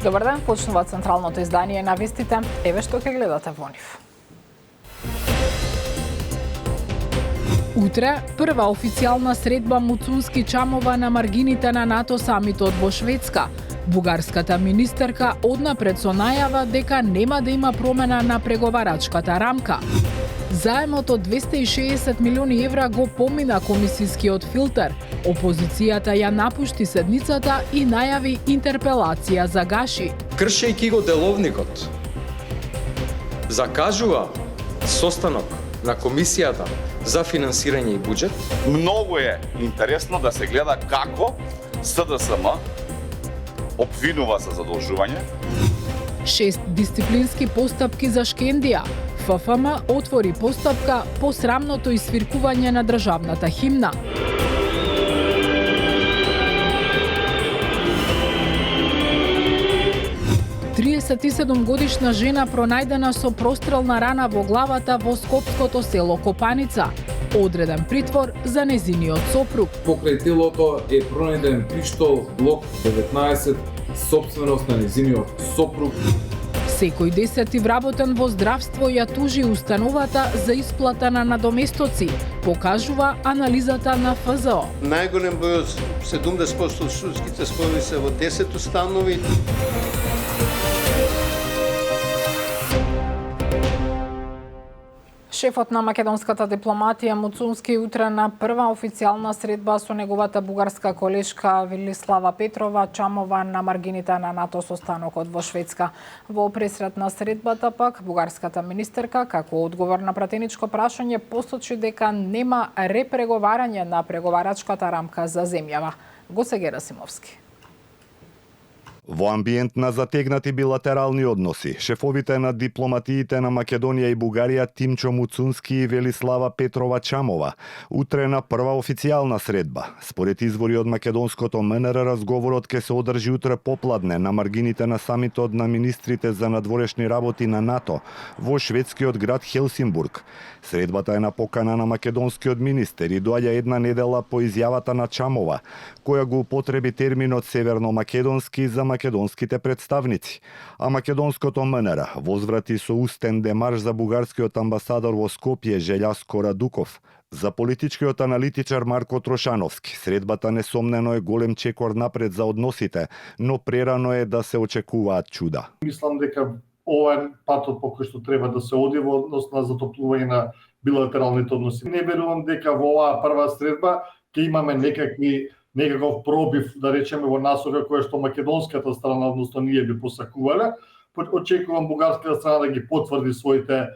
Добар ден, почнува централното издание на вестите. Еве што ќе гледате во нив. Утре, прва официјална средба Муцунски-Чамова на маргините на НАТО самитот во Шведска. Бугарската министерка однапред со најава дека нема да има промена на преговарачката рамка. Заемот од 260 милиони евра го помина комисискиот филтер. Опозицијата ја напушти седницата и најави интерпелација за Гаши. Кршејќи го деловникот, закажува состанок на комисијата за финансирање и буџет. Многу е интересно да се гледа како СДСМ обвинува за задолжување. 6 дисциплински постапки за Шкендија. ФФМ отвори постапка по срамното исвиркување на државната химна. Годишна жена пронајдена со прострелна рана во главата во скопското село Копаница. Одреден притвор за незиниот сопруг. Покрај телото е пронајден пиштол Глок 19, сопственост на незиниот сопруг. Секој 10-ти вработен во здравство ја тужи установата за исплата на надоместоци, покажува анализата на ФЗО. Најголем број од 70% од судските спорови се во 10 установи. Шефот на македонската дипломатија Муцунски утре на прва официјална средба со неговата бугарска колешка Велислава Петрова Чамова на маргините на НАТО состанокот во Шведска. Во пресрет на средбата пак бугарската министерка како одговор на пратеничко прашање посочи дека нема репреговарање на преговарачката рамка за земјава. Госе Герасимовски. Во амбиент на затегнати билатерални односи, шефовите на дипломатиите на Македонија и Бугарија Тимчо Муцунски и Велислава Петрова Чамова утре на прва официјална средба. Според извори од македонското МНР, разговорот ќе се одржи утре попладне на маргините на самитот на министрите за надворешни работи на НАТО во шведскиот град Хелсинбург. Средбата е на покана на македонскиот министер и доаѓа една недела по изјавата на Чамова, која го употреби терминот северно-македонски за македонските представници. А македонското МНР возврати со устен демарш за бугарскиот амбасадор во Скопје Желјаско Радуков. За политичкиот аналитичар Марко Трошановски, средбата несомнено е голем чекор напред за односите, но прерано е да се очекуваат чуда. Мислам дека ова е патот по кој што треба да се оди во однос на затоплување на билатералните односи. Не верувам дека во оваа прва средба ќе имаме некаков пробив, да речеме, во насока која што македонската страна, односно ние би посакувале. Очекувам бугарската страна да ги потврди своите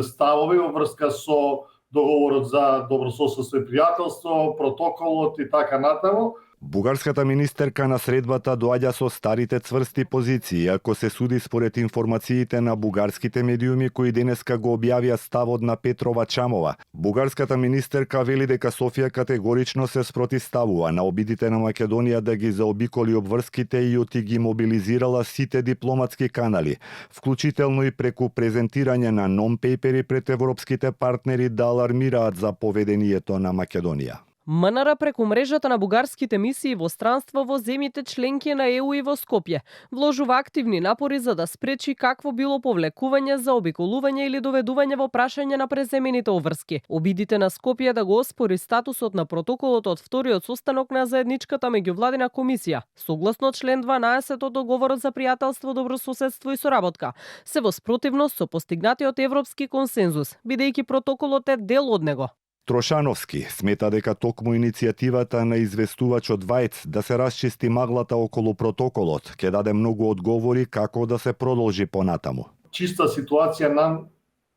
ставови во врска со договорот за добрососедство и пријателство, протоколот и така натаму. Бугарската министерка на средбата доаѓа со старите цврсти позиции, ако се суди според информациите на бугарските медиуми кои денеска го објавија ставот на Петрова Чамова. Бугарската министерка вели дека Софија категорично се спротивставува на обидите на Македонија да ги заобиколи обврските и оти ги мобилизирала сите дипломатски канали, вклучително и преку презентирање на нон-пейпери пред европските партнери да алармираат за поведението на Македонија. МНР преку мрежата на бугарските мисии во странство во земјите членки на ЕУ и во Скопје вложува активни напори за да спречи какво било повлекување, заобиколување или доведување во прашање на преземените обврски. Обидите на Скопје да го оспори статусот на протоколот од вториот состанок на заедничката меѓувладина комисија, согласно член 12 од договорот за пријателство, добрососедство и соработка, се во спротивност со постигнатиот европски консензус, бидејќи протоколот е дел од него. Трошановски смета дека токму иницијативата на известувачот Вајц да се расчисти маглата околу протоколот ќе даде многу одговори како да се продолжи понатаму. Чиста ситуација нам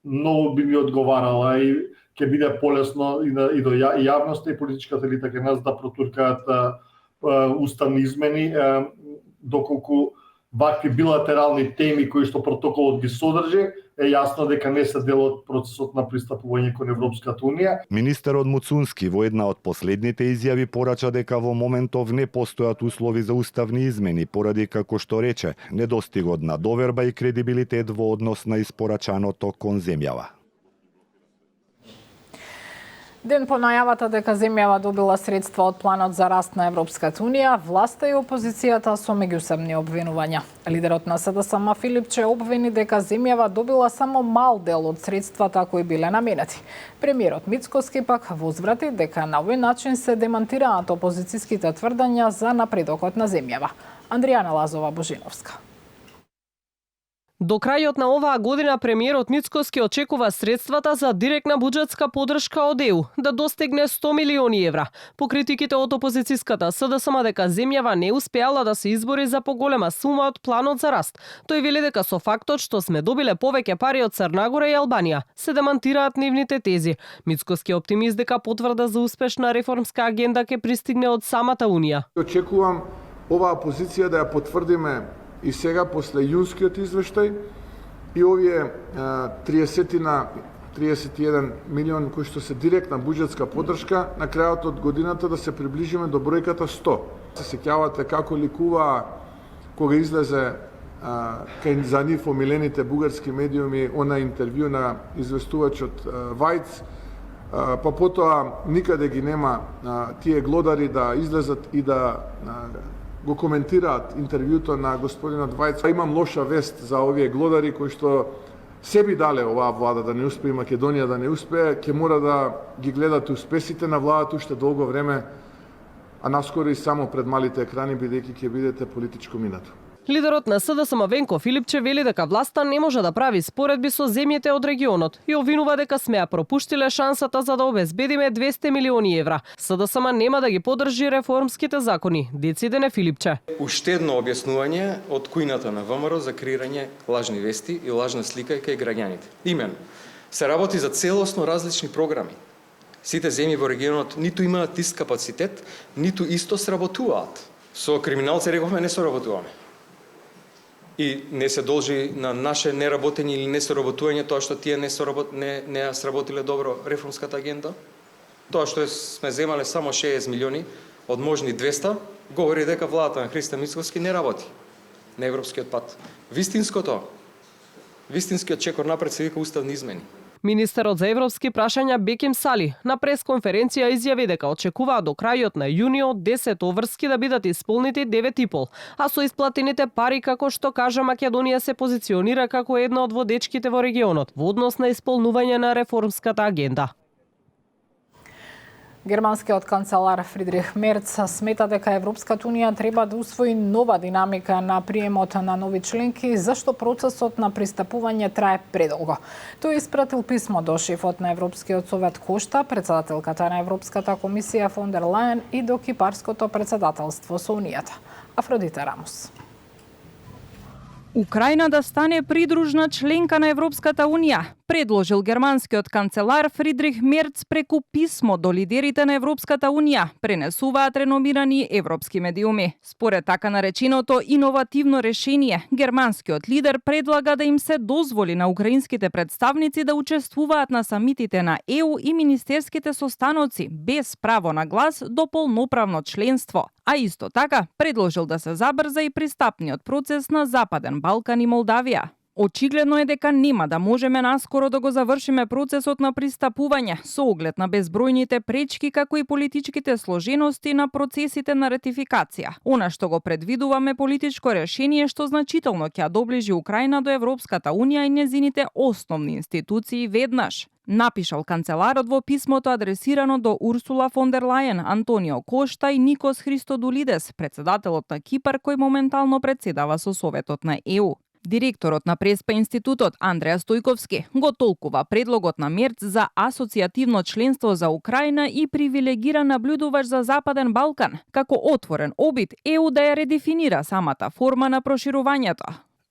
многу би ми одговарала и ќе биде полесно и до јавноста и политичката елита кај нас да протуркаат уставни измени, доколку вакви билатерални теми кои што протоколот ги содржи, е јасно дека не се дел од процесот на пристапување кон Европската унија. Министерот Муцунски во една од последните изјави порача дека во моментов не постојат услови за уставни измени, поради, како што рече, недостигот на доверба и кредибилитет во однос на испорачаното кон земјава. Ден по најавата дека земјава добила средства од планот за раст на Европската унија, власта и опозицијата со меѓусебни обвинувања. Лидерот на СДСМ Филипче обвини дека земјава добила само мал дел од средствата кои биле наменети. Премиерот Мицкоски пак возврати дека на овој начин се демантираат опозицијските тврдења за напредокот на земјава. Андријана Лазова Божиновска. До крајот на оваа година премиерот Мицкоски очекува средствата за директна буџетска подршка од ЕУ да достигне 100 милиони евра. По критиките од опозицијската СДСМ дека земјава не успеала да се избори за поголема сума од планот за раст. Тој вели дека со фактот што сме добиле повеќе пари од Црна Гора и Албанија се демантираат нивните тези. Мицкоски е оптимист дека потврда за успешна реформска агенда ќе пристигне од самата Унија. Очекувам оваа позиција да ја потврдиме и сега после јунскиот извештај и овие 31 милион кои што се директна буџетска подршка на крајот од годината да се приближиме до бројката 100. Се сеќавате како ликува кога излезе кај за нив омилените бугарски медиуми она интервју на известувачот Вајц, па потоа никаде ги нема тие глодари да излезат и да го коментираат интервјуто на господинот Вајц. Имам лоша вест за овие глодари кои што се би дале оваа влада да не успее, Македонија да не успее, ќе мора да ги гледате успесите на владата уште долго време, а наскоро и само пред малите екрани, бидејќи ќе бидете политичко минато. Лидерот на СДСМ Венко Филипче вели дека власта не може да прави споредби со земјите од регионот и обвинува дека сме ја пропуштиле шансата за да обезбедиме 200 милиони евра. СДСМ нема да ги поддржи реформските закони, децидене Филипче. Уште едно објаснување од кујната на ВМРО за креирање лажни вести и лажна слика кај граѓаните. Именно, се работи за целосно различни програми. Сите земји во регионот ниту имаат ист капацитет, ниту исто сработуваат. Со криминалци рековме не соработуваме. И не се должи на наше неработење или несоработување тоа што тие не сработиле добро реформската агенда. Тоа што сме земале само 60 милиони од можни 200, говори дека владата на Христо Мицкоски не работи на европскиот пат. Вистинскиот чекор напред се вика уставни измени. Министерот за европски прашања Беким Сали на пресконференција изјави дека очекуваат до крајот на јуни од 10 оврски да бидат исполнети 9,5, а со исплатените пари, како што кажа, Македонија се позиционира како една од водечките во регионот во однос на исполнување на реформската агенда. Германскиот канцелар Фридрих Мерц смета дека Европската унија треба да усвои нова динамика на приемот на нови членки, зашто процесот на пристапување трае предолго. Тој испратил писмо до шефот на Европскиот совет Кошта, председателката на Европската комисија фон дер Лајен и до кипарското председателство со Унијата. Афродита Рамос. Украина да стане придружна членка на Европската унија, предложил германскиот канцелар Фридрих Мерц преку писмо до лидерите на Европската унија, пренесуваат реномирани европски медиуми. Според така нареченото иновативно решение, германскиот лидер предлага да им се дозволи на украинските представници да учествуваат на самитите на ЕУ и министерските состаноци без право на глас до полноправно членство, а исто така предложил да се забрза и пристапниот процес на Западен Балкан и Молдавија. Очигледно е дека нема да можеме наскоро да го завршиме процесот на пристапување со оглед на безбројните пречки како и политичките сложености на процесите на ратификација. Она што го предвидуваме политичко решение што значително ќе ја доближи Украина до Европската унија и незините основни институции веднаш, напишал канцеларот во писмото адресирано до Урсула фон дер Лајен, Антонио Кошта и Никос Христодулидес, председателот на Кипар кој моментално председава со Советот на ЕУ. Директорот на Преспа институтот Андреа Стојковски го толкува предлогот на Мерц за асоцијативно членство за Украина и привилегиран наблюдувач за Западен Балкан, како отворен обид ЕУ да ја редефинира самата форма на проширувањето.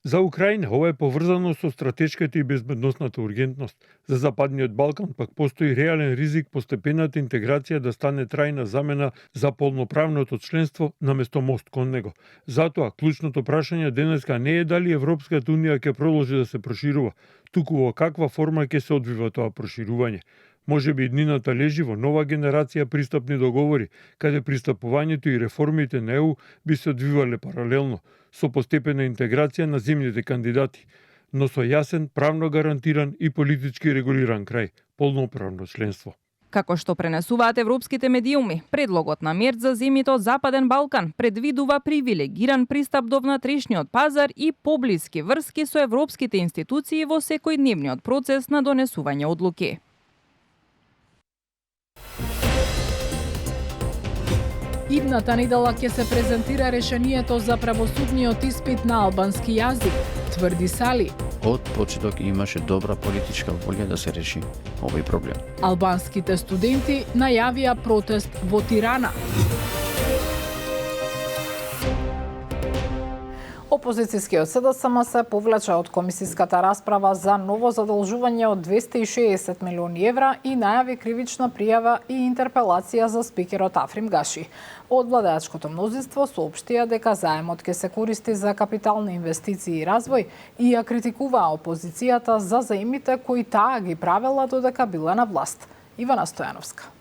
За Украина ова е поврзано со стратешката и безбедносната ургентност. За Западниот Балкан пак постои реален ризик постепената интеграција да стане трајна замена за полноправното членство наместо мост кон него. Затоа, клучното прашање денеска не е дали Европската унија ќе продолжи да се проширува, туку во каква форма ќе се одвива тоа проширување. Може би иднината лежи во нова генерација пристапни договори, каде пристапувањето и реформите на ЕУ би се одвивале паралелно, со постепена интеграција на земјите кандидати, но со јасен, правно гарантиран и политички регулиран крај, полноправно членство. Како што пренесуваат европските медиуми, предлогот на Мерц за земјите од Западен Балкан предвидува привилегиран пристап до внатрешниот пазар и поблиски врски со европските институции во секојдневниот процес на донесување одлуки. Идната недела ќе се презентира решението за правосудниот испит на албански јазик, тврди Сали. Од почеток имаше добра политичка волја да се реши овој проблем. Албанските студенти најавија протест во Тирана. Опозицијскиот СДСМ се повлече од комисиската расправа за ново задолжување од 260 милиони евра и најави кривична пријава и интерпелација за спикерот Африм Гаши. Од владеачкото мнозинство соопштија дека заемот ќе се користи за капитални инвестиции и развој и ја критикуваа опозицијата за заемите кои таа ги правела додека била на власт. Ивана Стојановска.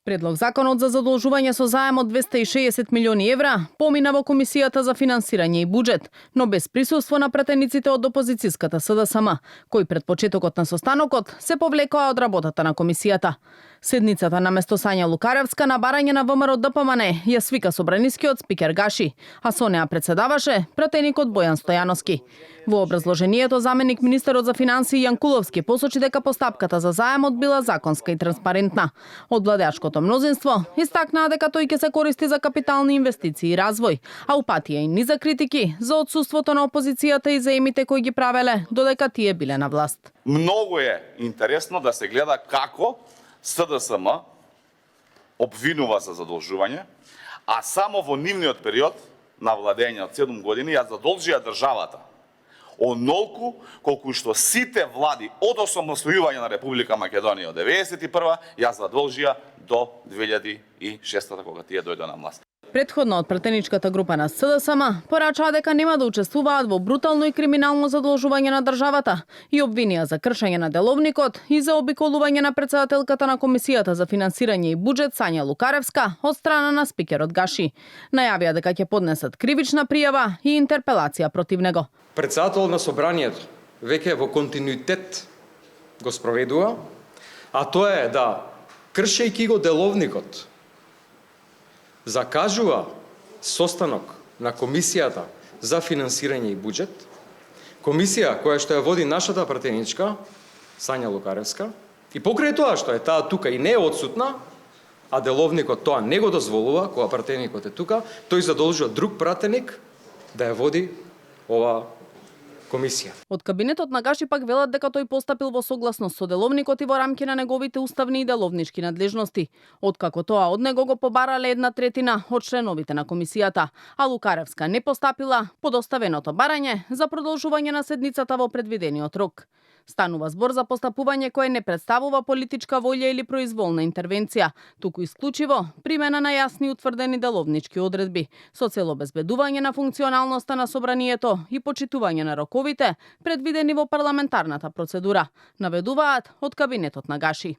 Предлог законот за задолжување со заем од 260 милиони евра помина во Комисијата за финансирање и буџет, но без присуство на пратениците од опозицијската СДСМ, кои пред почетокот на состанокот се повлекоа од работата на комисијата. Седницата на место Сања Лукаревска на барање на ВМРО ДПМН ја свика собранискиот спикер Гаши, а со неа председаваше пратеникот Бојан Стојановски. Во образложението заменик министерот за финансии Јанкуловски посочи дека постапката за заемот била законска и транспарентна. Од владеачкото мнозинство истакнаа дека тој ќе се користи за капитални инвестиции и развој, а упатија и низа критики за отсуството на опозицијата и заемите кои ги правеле додека тие биле на власт. Многу е интересно да се гледа како СДСМ обвинува за задолжување, а само во нивниот период на владење од 7 години ја задолжија државата онолку колку што сите влади од осамостојување на Република Македонија од 91 ја задолжија до 2006 кога тие дојде на власт. Претходно од пратеничката група на СДСМ порачаа дека нема да учествуваат во брутално и криминално задолжување на државата и обвинија за кршење на деловникот и за обиколување на претседателката на Комисијата за финансирање и буџет Сања Лукаревска од страна на спикерот Гаши. Најавија дека ќе поднесат кривична пријава и интерпелација против него. Председател на собранието веќе во континуитет го спроведува, а тоа е да кршејќи го деловникот закажува состанок на Комисијата за финансирање и буџет, комисија која што ја води нашата пратеничка Сања Лукаревска, и покрај тоа што е таа тука и не е отсутна, а деловникот тоа не го дозволува, кога пратеникот е тука, тој задолжува друг пратеник да ја води ова комисија. Од кабинетот на Гаши пак велат дека тој постапил во согласност со деловникот и во рамки на неговите уставни и деловнички надлежности, откако тоа од него го побарале 1/3 од членовите на комисијата, а Лукаревска не постапила по доставеното барање за продолжување на седницата во предвидениот рок. Станува збор за постапување кое не представува политичка волја или произволна интервенција, туку исклучиво примена на јасни утврдени деловнички одредби, со цел обезбедување на функционалноста на собранието и почитување на роковите предвидени во парламентарната процедура, наведуваат од кабинетот на Гаши.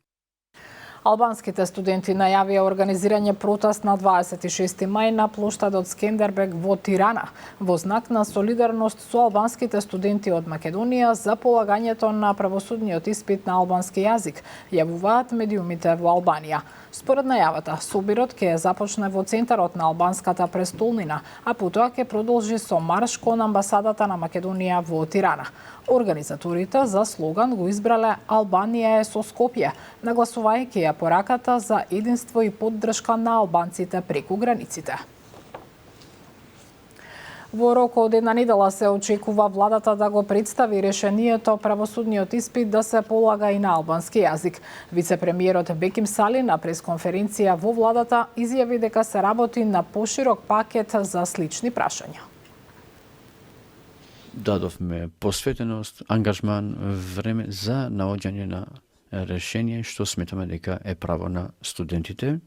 Албанските студенти најавија организирање протест на 26 мај на плоштадот Скендербег во Тирана, во знак на солидарност со албанските студенти од Македонија за полагањето на правосудниот испит на албански јазик, јавуваат медиумите во Албанија. Според најавата, собирот ќе започне во центарот на албанската престолнина, а потоа ќе продолжи со марш кон амбасадата на Македонија во Тирана. Организаторите за слоган го избрале Албанија е со Скопје, нагласувајќи ја пораката за единство и поддршка на албанците преку границите. Во рок од една недела се очекува владата да го представи решението правосудниот испит да се полага и на албански јазик. Вице-премиерот Беким Сали на пресконференција во владата изјави дека се работи на поширок пакет за слични прашања. Дадовме посветеност, ангажман, време за наоѓање на решение што сметаме дека е право на студентите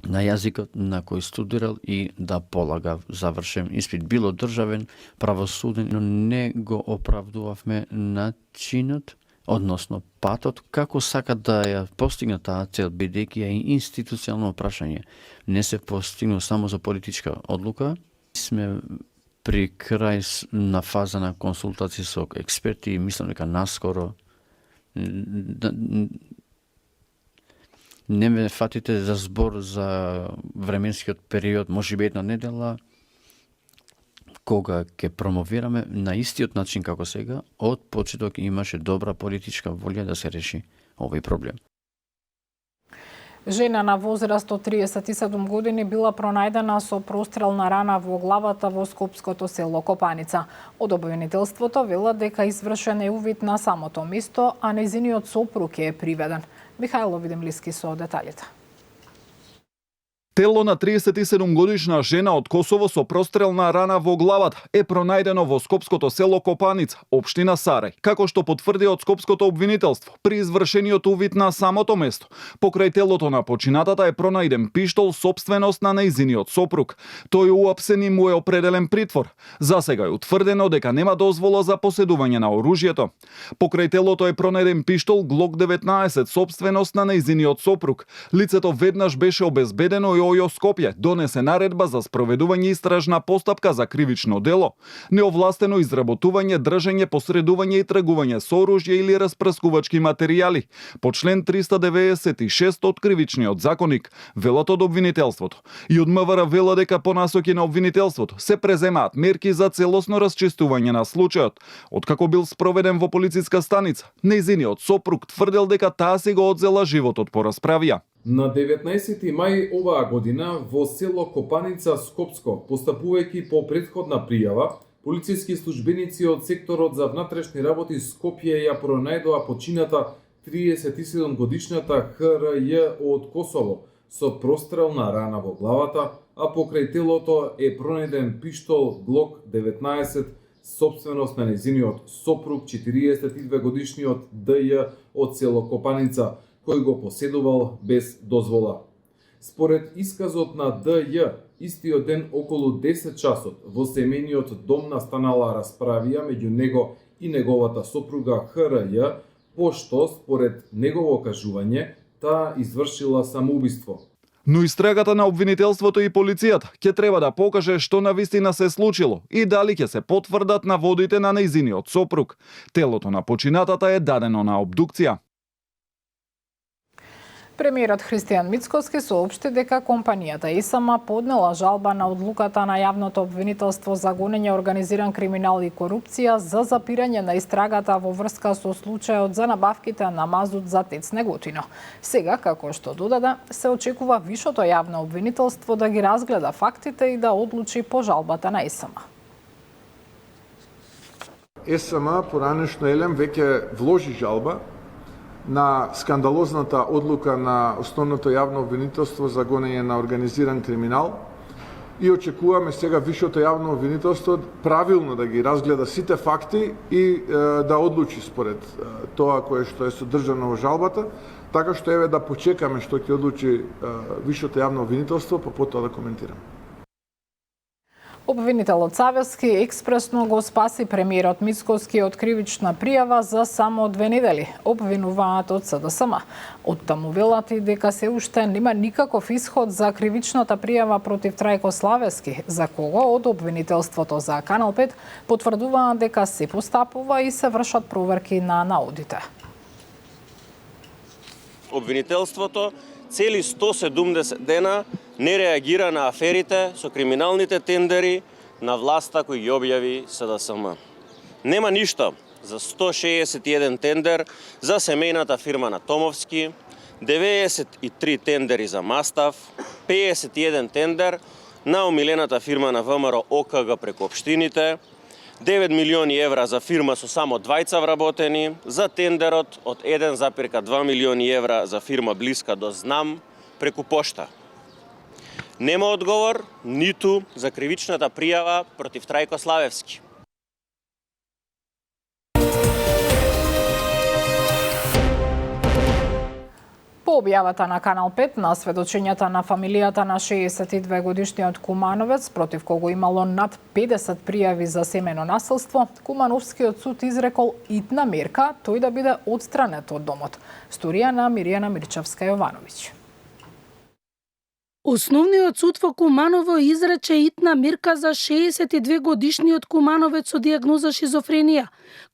на јазикот на кој студирал и да полага завршен испит, било државен, правосуден, но не го оправдувавме начинот, односно патот, како сакат да ја постигнат таа цел, бидејќи е институционално прашање. Не се постигнува само за политичка одлука. Сме при крај на фаза на консултации со експерти и мислам дека наскоро Не ме фатите за збор за временскиот период, можеби една недела, кога ќе промовираме на истиот начин како сега, од почеток имаше добра политичка волја да се реши овој проблем. Жена на возраст од 37 години била пронајдена со прострелна рана во главата во скопското село Копаница. Од обвинителството велат дека извршен е увид на самото место, а нејзиниот сопруг е приведен. Михајло Видемлиски со деталите. Тело на 37 годишна жена од Косово со прострелна рана во главата е пронајдено во скопското село Копаница, општина Сарај, како што потврди од скопското обвинителство при извршениот увид на самото место. Покрај телото на починатата е пронајден пиштол сопственост на нејзиниот сопруг. Тој е уапсен и му е определен притвор. Засега е утврдено дека нема дозвола за поседување на оружјето. Покрај телото е пронајден пиштол Глок 19 сопственост на нејзиниот сопруг. Лицето веднаш беше обезбедено и ОЈО Скопје донесе наредба за спроведување истражна постапка за кривично дело, неовластено изработување, држење, посредување и тргување со оружје или распрскувачки материјали по член 396 од Кривичниот законник, велат од обвинителството. И од МВР вела дека по насоки на обвинителството се преземаат мерки за целосно расчистување на случајот. Откако бил спроведен во полициска станица, нејзиниот сопруг тврдел дека таа си го одзела животот по расправија. На 19 мај оваа година во село Копаница, Скопско, постапувајќи по претходна пријава, полициски службеници од секторот за внатрешни работи Скопје ја пронајдоа почината 37 годишната ХРЈ од Косово со прострелна рана во главата, а покрај телото е пронајден пиштол Глок 19 сопственост на нејзиниот сопруг 42 годишниот ДЈ од село Копаница, кој го поседувал без дозвола. Според исказот на ДЈ, истиот ден околу 10 часот во семејниот дом настанала расправија меѓу него и неговата сопруга ХРЈ, пошто, според негово кажување, таа извршила самоубиство. Но истрагата на обвинителството и полицијата ќе треба да покаже што навистина се случило и дали ќе се потврдат наводите на нејзиниот сопруг. Телото на починатата е дадено на обдукција. Премиерот Христијан Мицкоски соопшти дека компанијата ИСМ поднела жалба на одлуката на јавното обвинителство за гонење организиран криминал и корупција за запирање на истрагата во врска со случајот за набавките на мазут за ТЕЦ Неготино. Сега, како што додаде, се очекува вишото јавно обвинителство да ги разгледа фактите и да одлучи по жалбата на ИСМ. ИСМ поранешно елем веќе вложи жалба на скандалозната одлука на основното јавно обвинителство за гонење на организиран криминал и очекуваме сега вишото јавно обвинителство правилно да ги разгледа сите факти и да одлучи според тоа кое што е содржано во жалбата, така што еве да почекаме што ќе одлучи вишото јавно обвинителство, па потоа да коментираме. Обвинителот Савески експресно го спаси премиерот Мицкоски од кривична пријава за само 2 недели, обвинуваат од СДСМ. Од таму велат и дека се уште нема никаков исход за кривичната пријава против Трајко Славески, за кого од обвинителството за Канал 5 потврдуваат дека се постапува и се вршат проверки на наодите. Обвинителството цели 170 дена не реагира на аферите со криминалните тендери на власта кои ги објави СДСМ. Нема ништо за 161 тендер за семејната фирма на Томовски, 93 тендери за Мастав, 51 тендер на омилената фирма на ВМРО ОКГ преку општините, 9 милиони евра за фирма со само двајца вработени, за тендерот од 1,2 милиони евра за фирма блиска до Знам преку пошта. Нема одговор ниту за кривичната пријава против Трајко Славевски. По објавата на Канал 5 на сведочењата на фамилијата на 62 годишниот Кумановец, против кого имало над 50 пријави за семено насилство, Кумановскиот суд изрекол итна мерка тој да биде отстранет од домот. Сторија на Миријана Мирчевска-Јовановиќ. Основниот суд во Куманово изрече итна мерка за 62 годишниот кумановец со дијагноза шизофренија,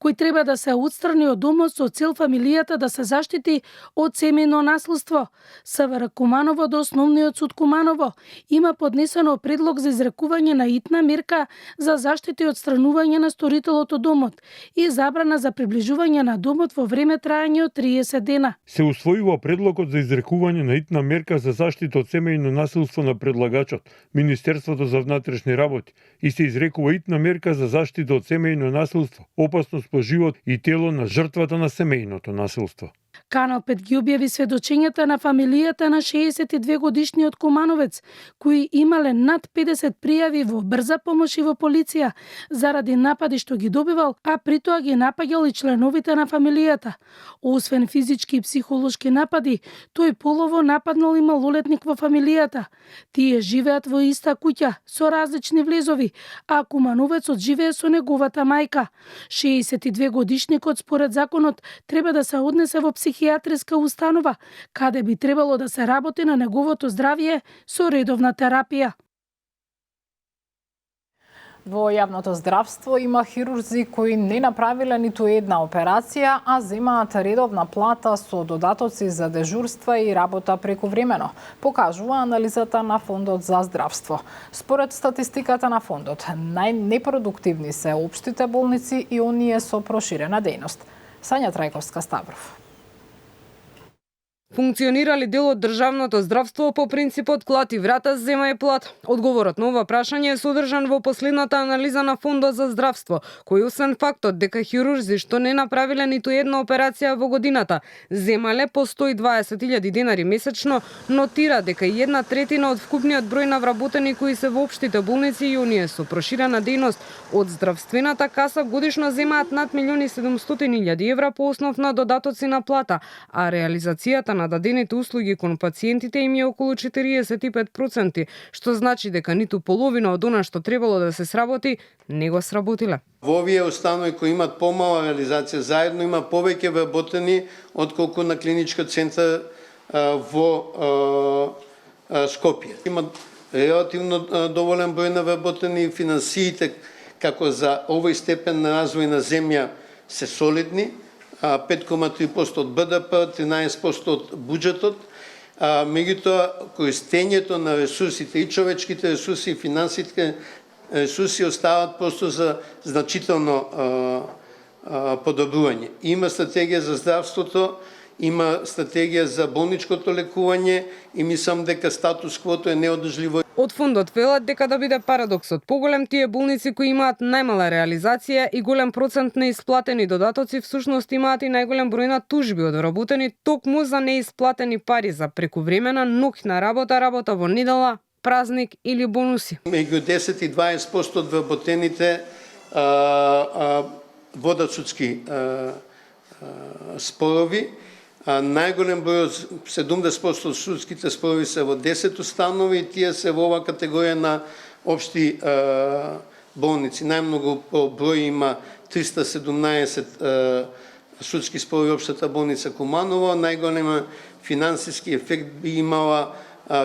кој треба да се отстрани од домот со цел фамилијата да се заштити од семејно наследство. СВР Куманово до Основниот суд Куманово има поднесено предлог за изрекување на итна мерка за заштита и отстранување на сторителот од домот и забрана за приближување на домот во време траење од 30 дена. Се усвојува предлогот за изрекување на итна мерка за заштита од семејно насилство на предлагачот, Министерството за внатрешни работи, и се изрекува итна мерка за заштита од семејно насилство, опасност по живот и тело на жртвата на семејното насилство. Канал 5 ги објави сведочењата на фамилијата на 62 годишниот кумановец, кои имале над 50 пријави во брза помош и во полиција заради напади што ги добивал, а при тоа ги напаѓал и членовите на фамилијата. Освен физички и психолошки напади, тој полово нападнал и малолетник во фамилијата. Тие живеат во иста куќа со различни влезови, а кумановецот живее со неговата мајка. 62 годишникот според законот треба да се однесе во психијатриска установа, каде би требало да се работи на неговото здравје со редовна терапија. Во јавното здравство има хирурзи кои не направиле ниту една операција, а земаат редовна плата со додатоци за дежурства и работа прековремено, покажува анализата на Фондот за здравство. Според статистиката на Фондот, најнепродуктивни се општите болници и оние со проширена дејност. Сања Трајковска, Ставров. Функционира ли дел од државното здравство по принципот клати врата, земај плат? Одговорот на ова прашање е содржан во последната анализа на Фондот за здравство, кој освен фактот дека хирурзи што не направиле ниту една операција во годината, земале по 120.000 денари месечно, нотира дека 1/3 од вкупниот број на вработени кои се во општите болници и оние со проширена дејност од здравствената каса годишно земаат над 1.700.000 евра по основ на додатоци на плата, а реализацијата на дадените услуги кон пациентите им е околу 45%, што значи дека ниту половина од она што требало да се сработи, не го сработиле. Во овие установи кои имат помала реализација, заедно има повеќе вработени отколку на клиничкиот центар во Скопје. Има релативно доволен број на вработени, финансиите како за овој степен на развој на земја се солидни, 5,3% од БДП, 13% од буџетот, меѓутоа користењето на ресурсите, и човечките ресурси, и финансите ресурси остават просто за значително подобрување. Има стратегија за здравството, има стратегија за болничкото лекување и мислам дека статус квото е неодржливо. Од фондот велат дека да биде парадоксот поголем, тие болници кои имаат најмала реализација и голем процент неисплатени додатоци всушност имаат и најголем број на тужби од вработени токму за неисплатени пари за прековремена ноќна работа, работа во недела, празник или бонуси. Меѓу 10 и 20% од вработените водат судски спорови. Најголем број од 70% од судските спорови се во 10 установи и тие се во оваа категорија на општи болници. Најмногу по број има 317 судски спорови општата болница Куманово. Најголем финансиски ефект би имала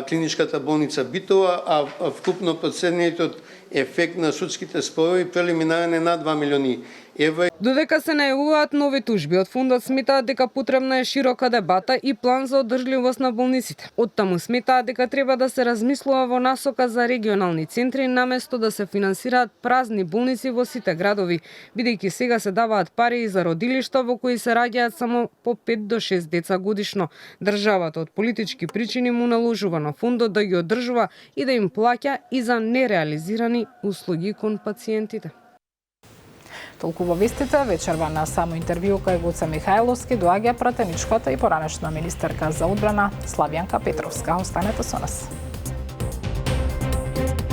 клиничката болница Битола, а вкупно проценетот ефект на судските спорови прелиминарен е над 2 милиони евра. Додека се најавуваат нови тужби, од фондот сметаат дека потребна е широка дебата и план за одржливост на болниците. Оттаму сметаат дека треба да се размислува во насока за регионални центри наместо да се финансираат празни болници во сите градови, бидејќи сега се даваат пари и за родилишта во кои се раѓаат само по 5 до 6 деца годишно. Државата од политички причини му наложува на фондот да ги одржува и да им плаќа и за нереализирани услуги кон пациентите. Толку во вестите, вечерва на само интервју кај Гоце Михајловски доаѓа пратеничката и поранешна министерка за одбрана Славјанка Петровска. Останете со нас.